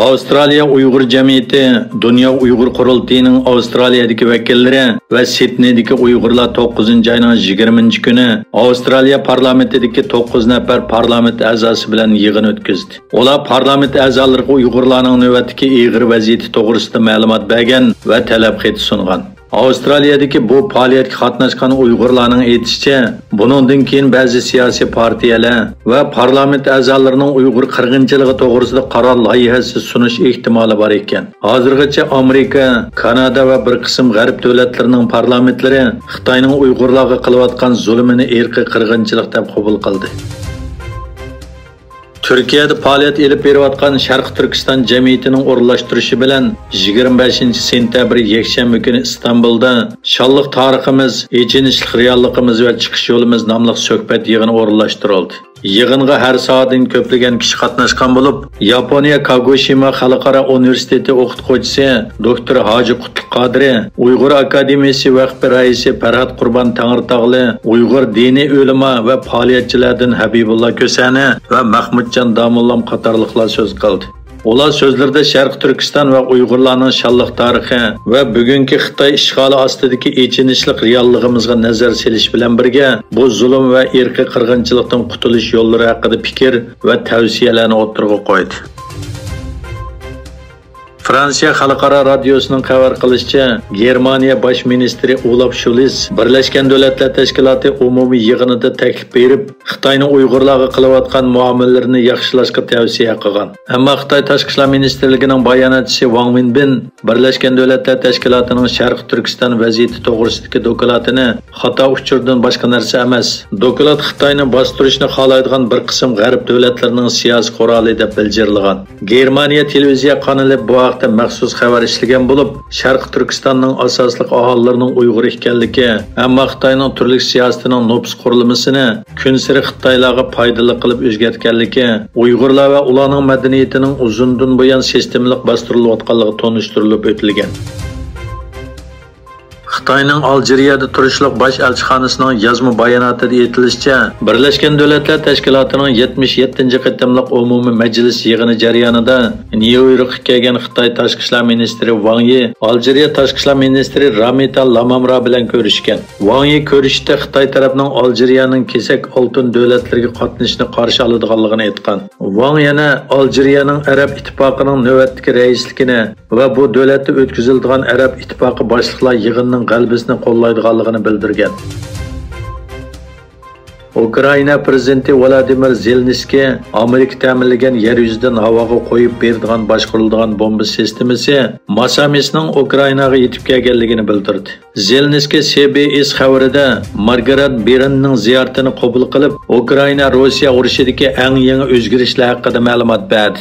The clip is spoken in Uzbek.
Avstraliya Uyg'ur jamiyati, Dunyo Uyg'ur qurultiyining Avstraliyadagi vakillari va Sidneydagi Uyg'urlar 9-oyning 20-kuni Avstraliya parlamentidagi 9 nafar parlament a'zosi bilan yig'in o'tkazdi. Ular parlament a'zolariga Uyg'urlarning navbatdagi ig'ir vaziyati to'g'risida ma'lumot bergan va talab xati sungan. Avstraliyadagi bu faoliyatga qatnashgan Uyg'urlarning aytishicha, buningdan keyin ba'zi siyosiy partiyalar va parlament a'zolarining Uyg'ur qirg'inchiligi to'g'risida qaror loyihasi sunish ehtimoli bor ekan. Hozirgacha Amerika, Kanada va bir qism g'arb davlatlarining parlamentlari Xitoyning Uyg'urlarga qilayotgan zulmini irqiy qirg'inchilik deb qabul qildi. Türkiye'de faoliyat elib berayotgan Sharq Turkiston jamiyatining o'rinlashtirishi bilan 25-sentabr yakshanba kuni Istanbulda "Shonliq tariximiz, echinishlik realligimiz va chiqish yo'limiz" nomli suhbat yig'ini o'rinlashtirildi. Yig'inga har soatdan ko'plagan kishi qatnashgan bo'lib, Yaponiya Kagoshima Xalqaro universiteti o'qituvchisi doktor Hoji Qutlug'qodiri, Uyg'ur akademiyasi vaqti raisi Farhod Qurbon Tangirtog'li, Uyg'ur diniy ulamo va faoliyatchilardan Habibullah Ko'sani va Mahmudjon Damullam qatorliqlar so'z qildi. Ular so'zlarda Sharq Turkiston va Uyg'urlarning shonliq tarixi va bugungi Xitoy ishg'oli ostidagi echinishlik realligimizga nazar selish bilan birga bu zulm va irqiy qirg'inchilikdan qutulish yo'llari haqida fikr va tavsiyalarni o'tirg'a qo'ydi. Fransiya Xalqaro radiosining xabar qilishicha, Germaniya bosh ministri Olaf Scholz Birlashgan Davlatlar Tashkiloti umumiy yig'inida taklif berib, Xitoyning Uyg'urlarga qilayotgan muomalalarni yaxshilashga tavsiya qilgan. Ammo Xitoy Tashqi ishlar ministrligining bayonotchisi Wang Wenbin Birlashgan Davlatlar Tashkilotining Sharq Turkiston vaziyati to'g'risidagi dokladini xato uchurdan boshqa narsa emas. Doklad Xitoyni bostirishni xohlaydigan bir qism g'arb davlatlarining siyosiy quroli deb bildirilgan. Germaniya televiziya kanali bu maxsus xabar ishlagan bo'lib, Sharq Turkistonning asosli aholilarining Uyg'ur ekanligi, ammo Xitoyning turli siyosatining nopis qurilmasini kun sari Xitoylarga foydali qilib o'zgartganligi, Uyg'urlar va ularning madaniyatining uzundan buyon sistemlik bostirilayotganligi tonishtirilib o'tilgan. Xitoyning Aljeriyada turishliq bosh elchixonasining yozma bayonotida aytilishicha, Birlashgan Davlatlar Tashkilotining 77-qatimliq umumiy majlis yig'ini jarayonida Nyu-Yorkka kelgan Xitoy Tashqi ishlar ministri Wang Yi Aljeriya Tashqi ishlar ministri Ramita Lamamra bilan ko'rishgan. Wang Yi ko'rishda Xitoy tarafining Aljeriyaning kesak oltin davlatlarga qatnashishni qarshi oladiganligini aytgan. Wang yana Aljeriyaning Arab ittifoqining navbatdagi raisligini va bu davlatda o'tkaziladigan Arab ittifoqi boshliqlar yig'inining g'alabasini qo'llaydiganligini bildirgan. Ukraina prezidenti Vladimir Zelenskiy Amerika ta'minlagan yer yuzidan havoga qo'yib beradigan boshqariladigan bomba sistemasi Masamesning Ukrainaga yetib kelganligini bildirdi. Zelenskiy CBS xabarida Margaret Berenning ziyoratini qabul qilib, Ukraina Rossiya urushidagi eng yangi o'zgarishlar haqida ma'lumot berdi.